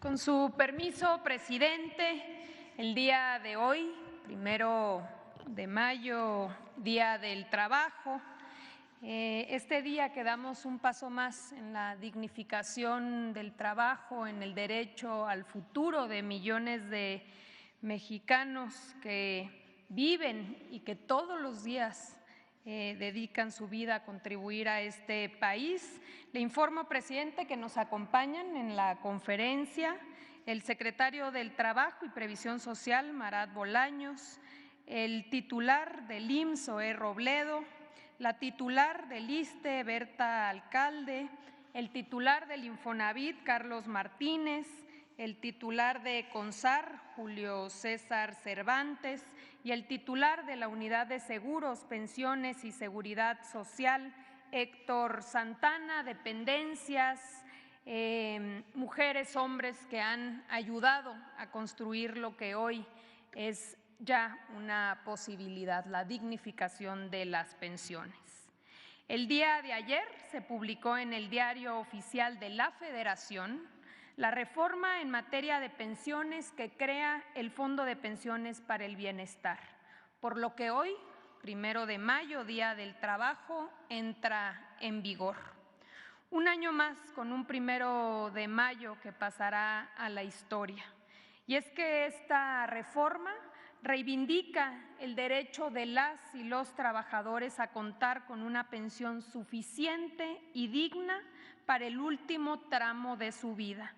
Con su permiso, presidente, el día de hoy, 1 de mayo, Día del Trabajo, este día que damos un paso más en la dignificación del trabajo, en el derecho al futuro de millones de mexicanos que viven y que todos los días dedican su vida a contribuir a este país. Le informo, presidente, que nos acompañan en la conferencia el secretario del Trabajo y Previsión Social, Marat Bolaños, el titular del IMSS, Zoé Robledo, la titular del ISSSTE, Berta Alcalde, el titular del Infonavit, Carlos Martínez, el titular de CONSAR, Julio César Cervantes, y el titular de la Unidad de Seguros, Pensiones y Seguridad Social, Héctor Santana, dependencias, mujeres, hombres que han ayudado a construir lo que hoy es ya una posibilidad, la dignificación de las pensiones. El día de ayer se publicó en el Diario Oficial de la Federación la reforma en materia de pensiones que crea el Fondo de Pensiones para el Bienestar, por lo que hoy, 1 de mayo, Día del Trabajo, entra en vigor. Un año más con un 1 de mayo que pasará a la historia. Y es que esta reforma reivindica el derecho de las y los trabajadores a contar con una pensión suficiente y digna para el último tramo de su vida.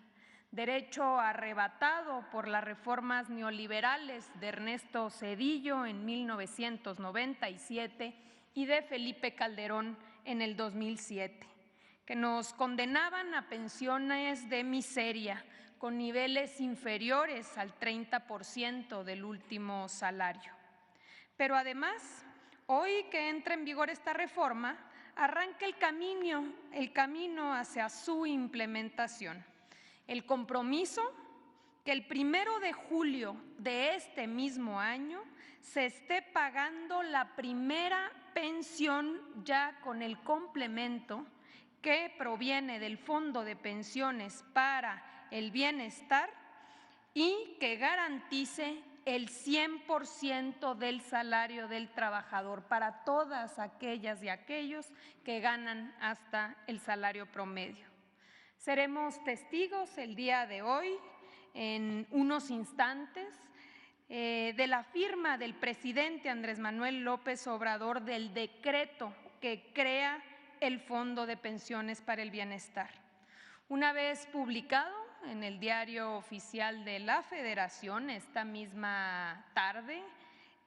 Derecho arrebatado por las reformas neoliberales de Ernesto Zedillo en 1997 y de Felipe Calderón en el 2007, que nos condenaban a pensiones de miseria con niveles inferiores al 30% del último salario. Pero además, hoy que entra en vigor esta reforma, arranca el camino hacia su implementación. El compromiso que el 1 de julio de este mismo año se esté pagando la primera pensión ya con el complemento que proviene del Fondo de Pensiones para el Bienestar y que garantice el 100% del salario del trabajador para todas aquellas y aquellos que ganan hasta el salario promedio. Seremos testigos el día de hoy, en unos instantes, de la firma del presidente Andrés Manuel López Obrador del decreto que crea el Fondo de Pensiones para el Bienestar. Una vez publicado en el Diario Oficial de la Federación, esta misma tarde,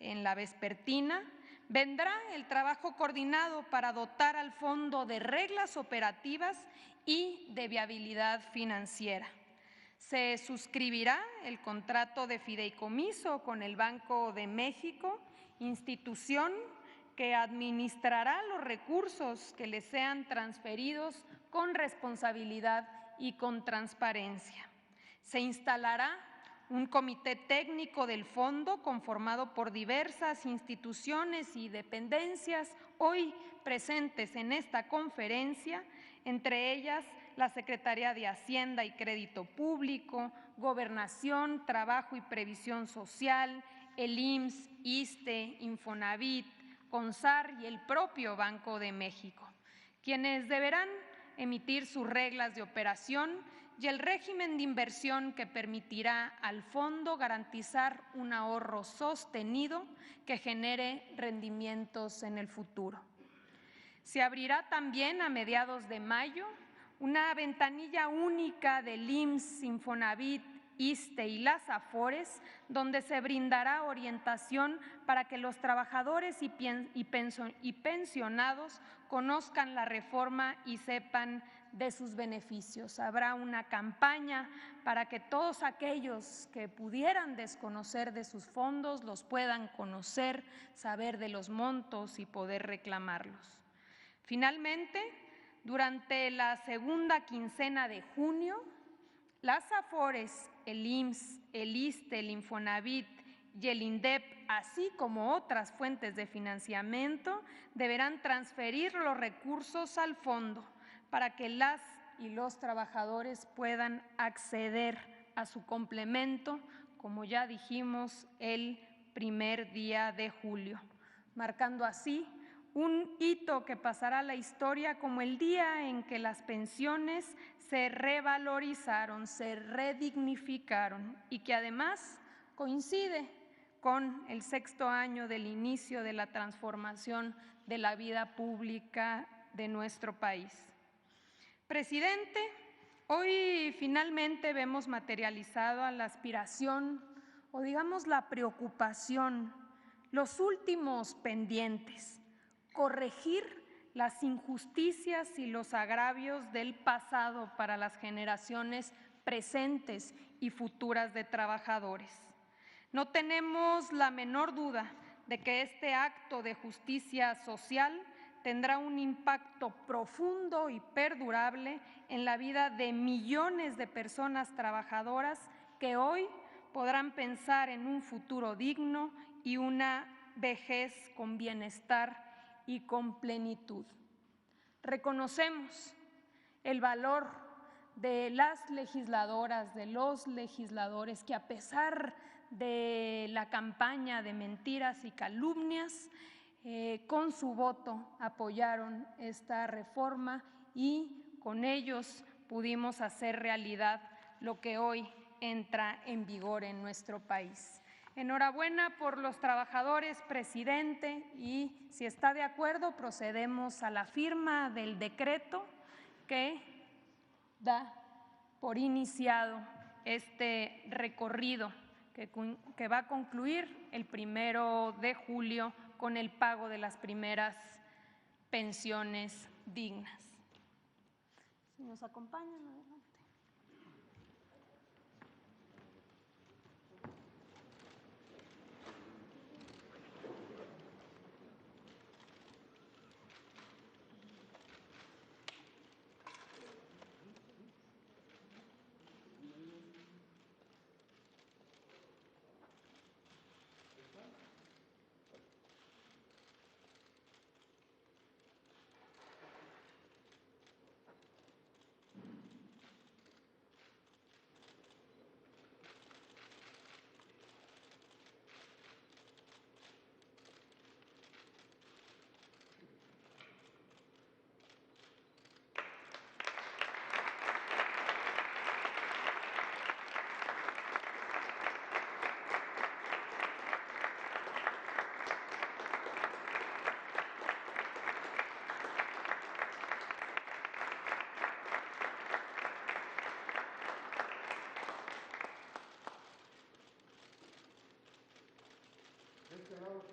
en la vespertina, vendrá el trabajo coordinado para dotar al fondo de reglas operativas y de viabilidad financiera. Se suscribirá el contrato de fideicomiso con el Banco de México, institución que administrará los recursos que le sean transferidos con responsabilidad y con transparencia. Se instalará un comité técnico del fondo conformado por diversas instituciones y dependencias hoy presentes en esta conferencia, entre ellas la Secretaría de Hacienda y Crédito Público, Gobernación, Trabajo y Previsión Social, el IMSS, ISSSTE, Infonavit, CONSAR y el propio Banco de México, quienes deberán emitir sus reglas de operación y el régimen de inversión que permitirá al fondo garantizar un ahorro sostenido que genere rendimientos en el futuro. Se abrirá también a mediados de mayo una ventanilla única del IMSS, Infonavit, ISSSTE y las AFORES, donde se brindará orientación para que los trabajadores y pensionados conozcan la reforma y sepan de sus beneficios. Habrá una campaña para que todos aquellos que pudieran desconocer de sus fondos los puedan conocer, saber de los montos y poder reclamarlos. Finalmente, durante la segunda quincena de junio, las AFORES, el IMSS, el ISSSTE, el Infonavit y el INDEP, así como otras fuentes de financiamiento, deberán transferir los recursos al fondo para que las y los trabajadores puedan acceder a su complemento, como ya dijimos, el primer día de julio, marcando así un hito que pasará a la historia como el día en que las pensiones se revalorizaron, se redignificaron y que además coincide con el 6º año del inicio de la transformación de la vida pública de nuestro país. Presidente, hoy finalmente vemos materializado la aspiración o digamos la preocupación, los últimos pendientes, corregir las injusticias y los agravios del pasado para las generaciones presentes y futuras de trabajadores. No tenemos la menor duda de que este acto de justicia social tendrá un impacto profundo y perdurable en la vida de millones de personas trabajadoras que hoy podrán pensar en un futuro digno y una vejez con bienestar y con plenitud. Reconocemos el valor de las legisladoras, de los legisladores que a pesar de la campaña de mentiras y calumnias, con su voto apoyaron esta reforma y con ellos pudimos hacer realidad lo que hoy entra en vigor en nuestro país. Enhorabuena por los trabajadores, presidente, y si está de acuerdo procedemos a la firma del decreto que da por iniciado este recorrido que va a concluir el 1 de julio con el pago de las primeras pensiones dignas. Si nos acompañan, adelante. Este lado,